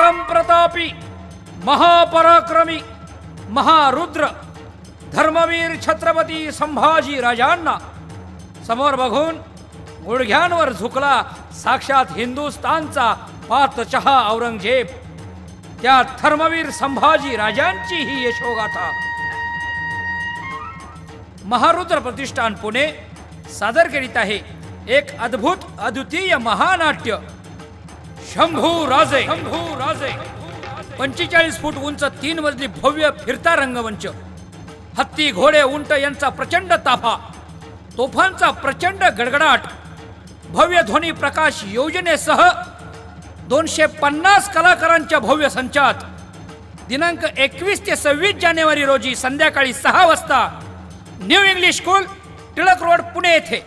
परमप्रतापी महापराक्रमी महारुद्र धर्मवीर छत्रपती संभाजी राजांना समोर बघून गुडघ्यांवर झुकला साक्षात हिंदुस्थानचा पातशहा औरंगजेब। त्या धर्मवीर संभाजी राजांची ही यशोगाथा महारुद्र प्रतिष्ठान पुणे सादर करीत आहे एक अद्भुत अद्वितीय महानाट्य शंभू राजे। 45 फूट उंच 3 मजली भव्य फिरता रंगमंच, हत्ती घोडे उंट यांचा प्रचंड ताफा, तोफांचा प्रचंड गडगडाट, भव्य ध्वनी प्रकाश योजनेसह 250 कलाकारांच्या भव्य संचात दिनांक 21 ते 26 जानेवारी रोजी संध्याकाळी 6 वाजता new English school Tilak road Pune येथे।